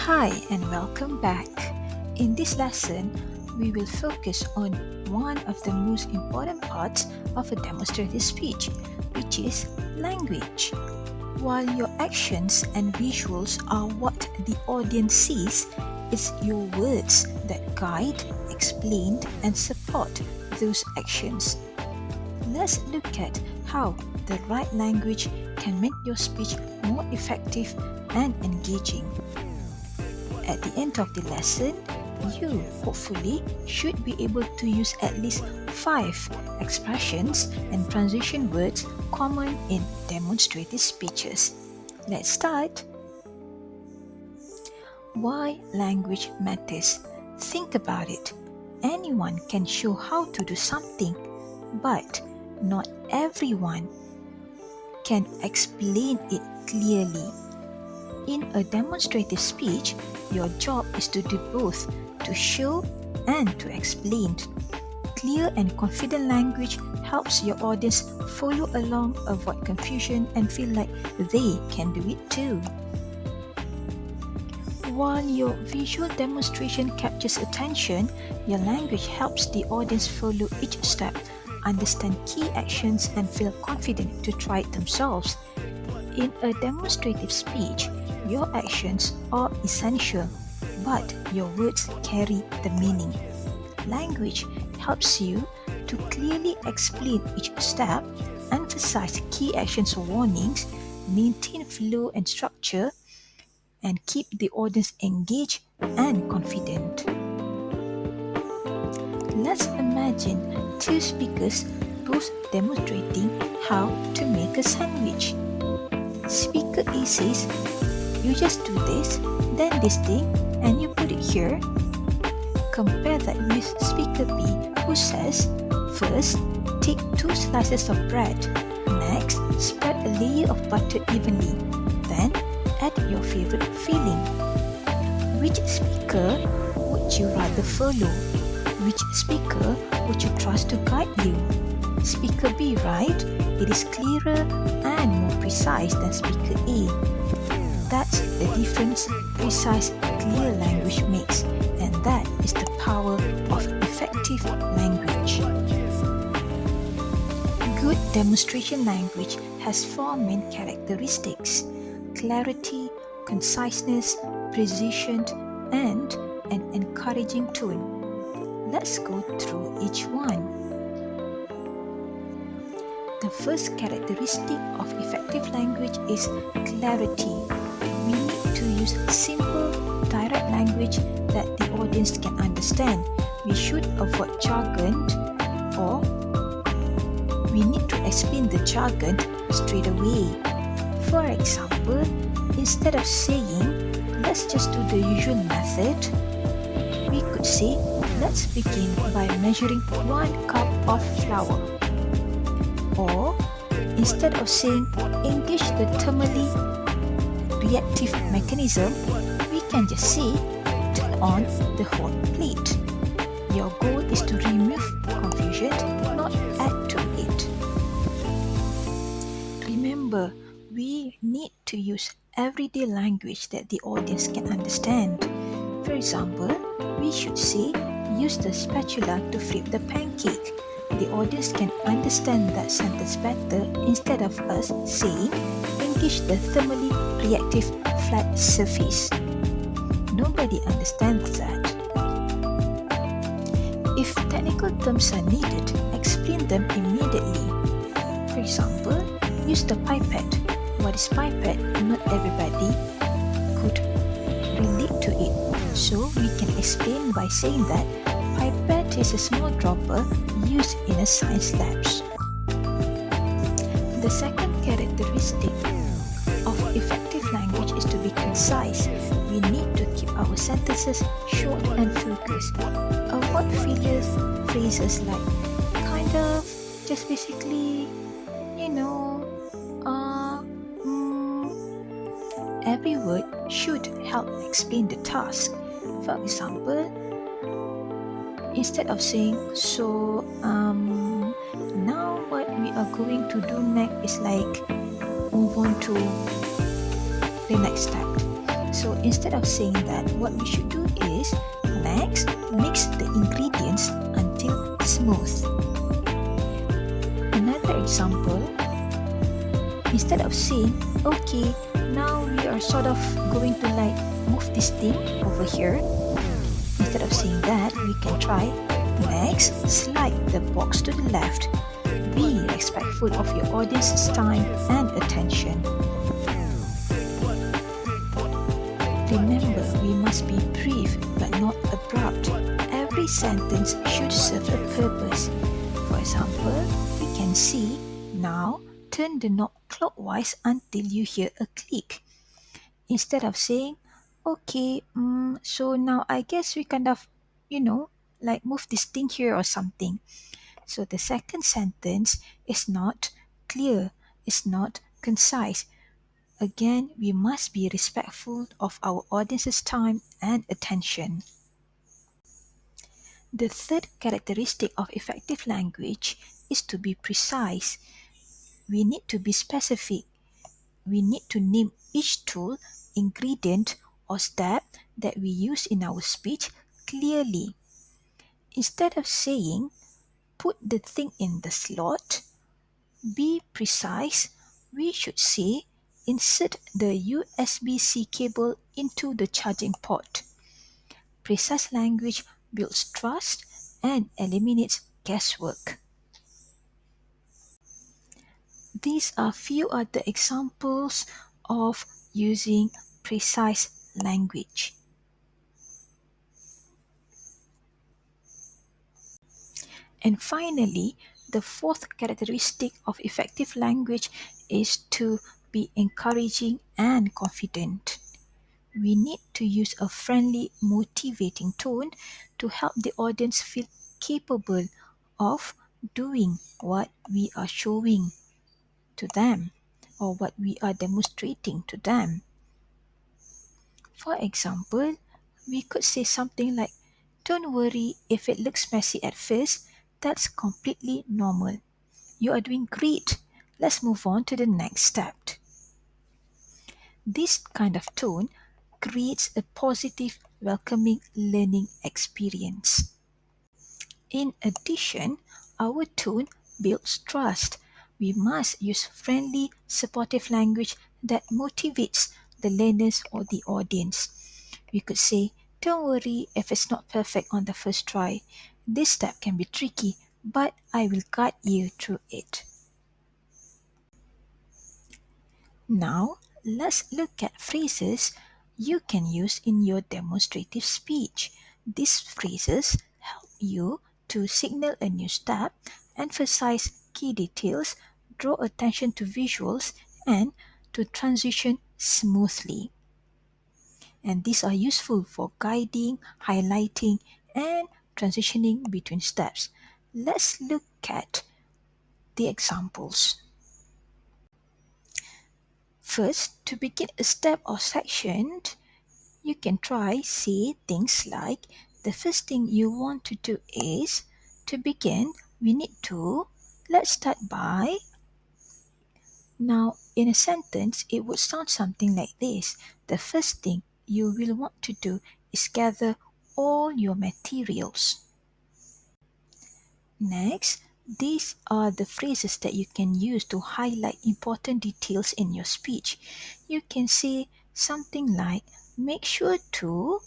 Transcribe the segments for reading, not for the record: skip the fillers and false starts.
Hi and welcome back. In this lesson, we will focus on one of the most important parts of a demonstrative speech, which is language. While your actions and visuals are what the audience sees, it's your words that guide, explain, and support those actions. Let's look at how the right language can make your speech more effective and engaging. At the end of the lesson, you hopefully should be able to use at least 5 expressions and transition words common in demonstrative speeches. Let's start. Why language matters. Think about it. Anyone can show how to do something, but not everyone can explain it clearly. In a demonstrative speech, your job is to do both, to show and to explain. Clear and confident language helps your audience follow along, avoid confusion, and feel like they can do it too. While your visual demonstration captures attention, your language helps the audience follow each step, understand key actions, and feel confident to try it themselves. In a demonstrative speech, your actions are essential, but your words carry the meaning. Language helps you to clearly explain each step, emphasize key actions or warnings, maintain flow and structure, and keep the audience engaged and confident. Let's imagine two speakers both demonstrating how to make a sandwich. Speaker A says, "You just do this, then this thing, and you put it here." Compare that with Speaker B, who says, "First, take 2 slices of bread. Next, spread a layer of butter evenly. Then, add your favorite filling." Which speaker would you rather follow? Which speaker would you trust to guide you? Speaker B, right? It is clearer and more precise than Speaker A. That's the difference precise, clear language makes, and that is the power of effective language. Good demonstration language has 4 main characteristics: clarity, conciseness, precision, and an encouraging tone. Let's go through each one. The first characteristic of effective language is clarity. We need to use simple, direct language that the audience can understand. We should avoid jargon, or we need to explain the jargon straight away. For example, instead of saying, "Let's just do the usual method," we could say, "Let's begin by measuring 1 cup of flour." Or, instead of saying, "Engage the thermally reactive mechanism," we can just say, "Turn on the hot plate." Your goal is to remove confusion, not add to it. Remember, we need to use everyday language that the audience can understand. For example, we should say, "Use the spatula to flip the pancake." The audience can understand that sentence better instead of us saying, "Engage the thermally reactive flat surface." Nobody understands that. If technical terms are needed, explain them immediately. For example, use the pipette. What is pipette? Not everybody could relate to it, so we can explain by saying that pipette is a small dropper used in a science labs. The second characteristic of effective language is to be concise. We need to keep our sentences short and focused. Avoid fillers phrases like "kind of," "just basically," you know, Every word should help explain the task. For example, instead of saying, now what we are going to do next is like move on to the next step. So instead of saying that, what we should do is next mix the ingredients until smooth. Another example, instead of saying, okay, now we are sort of going to like move this thing over here, instead of saying that, we can try next slide the box to the left. Be respectful of your audience's time and attention. Remember, we must be brief but not abrupt. Every sentence should serve a purpose. For example, we can see, now turn the knob clockwise until you hear a click. Instead of saying, okay, so now I guess we kind of, like move this thing here or something. So the second sentence is not clear, it's not concise. Again, we must be respectful of our audience's time and attention. The third characteristic of effective language is to be precise. We need to be specific. We need to name each tool, ingredient, or step that we use in our speech clearly. Instead of saying, put the thing in the slot, be precise, we should say, insert the USB-C cable into the charging port. Precise language builds trust and eliminates guesswork. These are few other examples of using precise language. And finally, the fourth characteristic of effective language is to be encouraging and confident. We need to use a friendly, motivating tone to help the audience feel capable of doing what we are showing to them or what we are demonstrating to them. For example, we could say something like, don't worry if it looks messy at first, that's completely normal. You are doing great. Let's move on to the next step. This kind of tone creates a positive, welcoming learning experience. In addition, our tone builds trust. We must use friendly, supportive language that motivates the learners or the audience. We could say, don't worry if it's not perfect on the first try. This step can be tricky, but I will guide you through it. Now, let's look at phrases you can use in your demonstrative speech. These phrases help you to signal a new step, emphasize key details, draw attention to visuals, and to transition smoothly. And these are useful for guiding, highlighting, and transitioning between steps. Let's look at the examples. First, to begin a step or section, you can try say things like, the first thing you want to do is, to begin, we need to, let's start by. Now, in a sentence, it would sound something like this. The first thing you will want to do is gather all your materials. Next, these are the phrases that you can use to highlight important details in your speech. You can say something like, make sure to,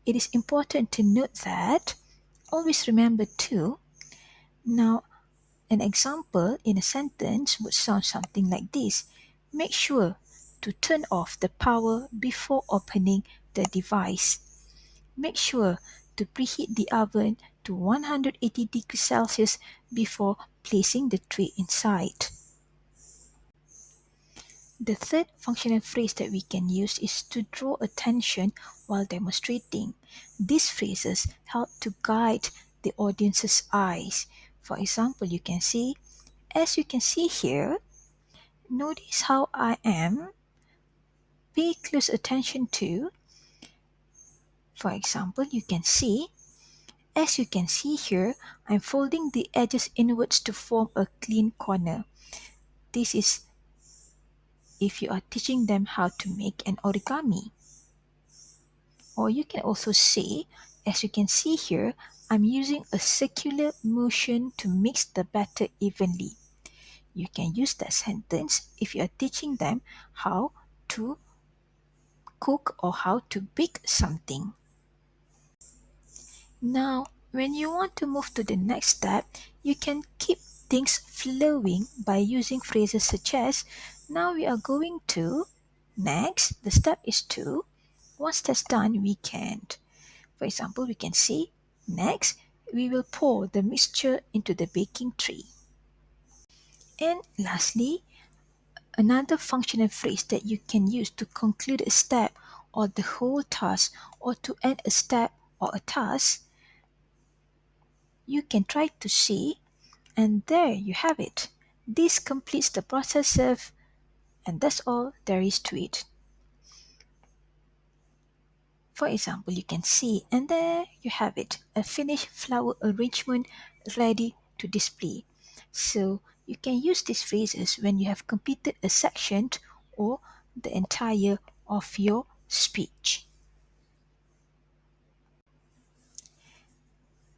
it is important to note that, always remember to. Now, an example in a sentence would sound something like this. Make sure to turn off the power before opening the device. Make sure to preheat the oven to 180 degrees Celsius before placing the tray inside. The third functional phrase that we can use is to draw attention while demonstrating. These phrases help to guide the audience's eyes. For example, you can say, as you can see here, notice how I am. Pay close attention to. For example, you can see, as you can see here, I'm folding the edges inwards to form a clean corner. This is if you are teaching them how to make an origami. Or you can also say, as you can see here, I'm using a circular motion to mix the batter evenly. You can use that sentence if you are teaching them how to cook or how to bake something. Now, when you want to move to the next step, you can keep things flowing by using phrases such as, now we are going to, next, the step is to, once that's done, we can. For example, we can say, next, we will pour the mixture into the baking tray. And lastly, another functional phrase that you can use to conclude a step or the whole task or to end a step or a task, you can try to say, and there you have it. This completes the process of, and that's all there is to it. For example, you can see, and there you have it, a finished flower arrangement ready to display. So you can use these phrases when you have completed a section or the entire of your speech.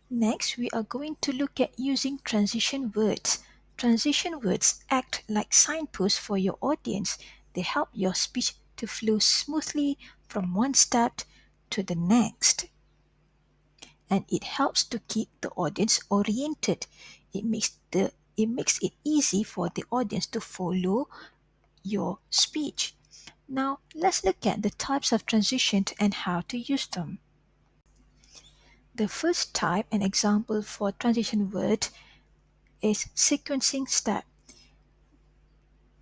Next, we are going to look at using transition words. Transition words act like signposts for your audience. They help your speech to flow smoothly from one step to the next. And it helps to keep the audience oriented. It makes it easy for the audience to follow your speech. Now, let's look at the types of transitions and how to use them. The first type and example for transition word is sequencing step.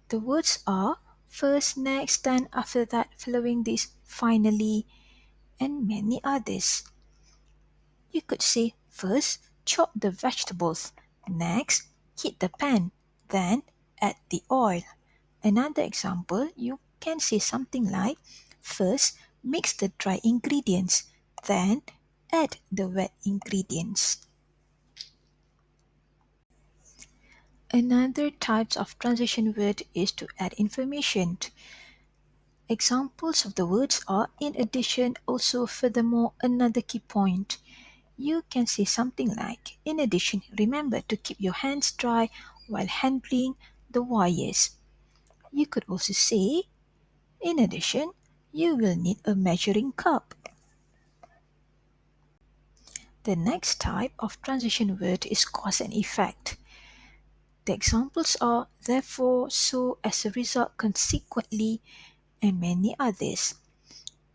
The words are first, next, then, after that, following this, finally, and many others. You could say first, chop the vegetables, next, heat the pan, then add the oil. Another example, you can say something like first, mix the dry ingredients, then add the wet ingredients. Another type of transition word is to add information. Examples of the words are in addition, also, furthermore, another key point. You can say something like, in addition, remember to keep your hands dry while handling the wires. You could also say, in addition, you will need a measuring cup. The next type of transition word is cause and effect. The examples are therefore, so, as a result, consequently, and many others.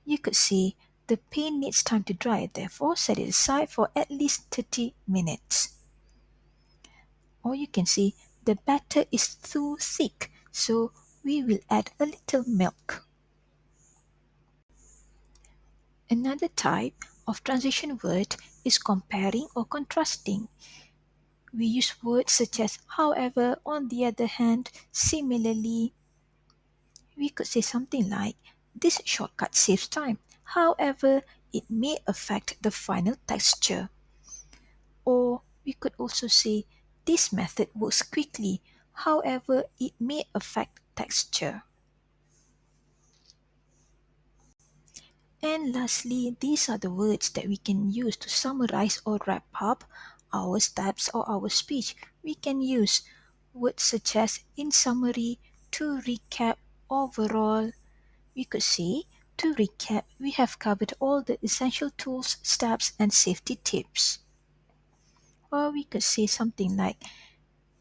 You could say, the paint needs time to dry, therefore set it aside for at least 30 minutes. Or you can say, the batter is too thick, so we will add a little milk. Another type of transition word is comparing or contrasting. We use words such as however, on the other hand, similarly. We could say something like, this shortcut saves time. However, it may affect the final texture. Or we could also say, this method works quickly. However, it may affect texture. And lastly, these are the words that we can use to summarize or wrap up our steps or our speech. We can use words such as in summary, to recap, overall. We could say, to recap, we have covered all the essential tools, steps, and safety tips. Or we could say something like,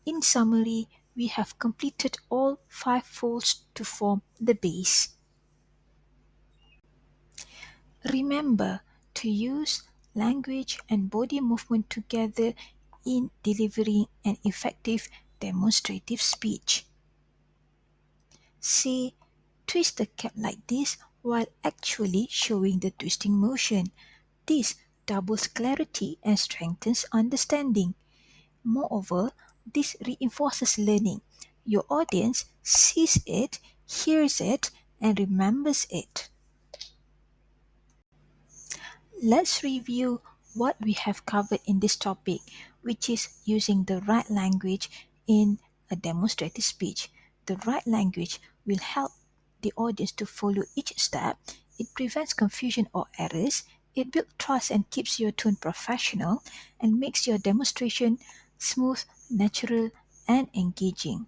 in summary, we have completed all 5 folds to form the base. Remember to use language and body movement together in delivering an effective demonstrative speech. Say, twist the cap like this while actually showing the twisting motion. This doubles clarity and strengthens understanding. Moreover, this reinforces learning. Your audience sees it, hears it, and remembers it. Let's review what we have covered in this topic, which is using the right language in a demonstrative speech. The right language will help the audience to follow each step It prevents confusion or errors, it builds trust and keeps your tone professional, and makes your demonstration smooth, natural, and engaging.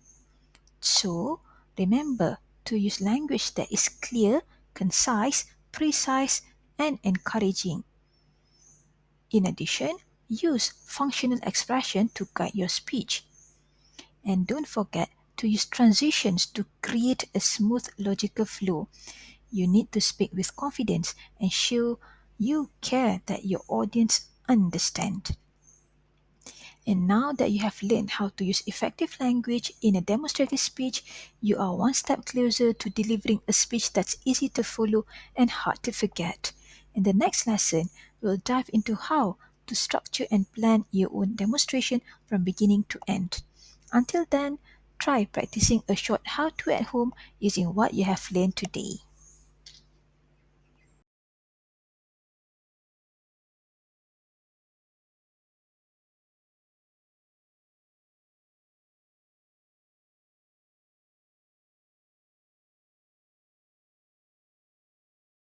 So, remember to use language that is clear, concise, precise, and encouraging. In addition, use functional expression to guide your speech. And don't forget to use transitions to create a smooth logical flow. You need to speak with confidence and show you care that your audience understand. And now that you have learned how to use effective language in a demonstrative speech, you are one step closer to delivering a speech that's easy to follow and hard to forget. In the next lesson, we'll dive into how to structure and plan your own demonstration from beginning to end. Until then, try practicing a short how to at home using what you have learned today.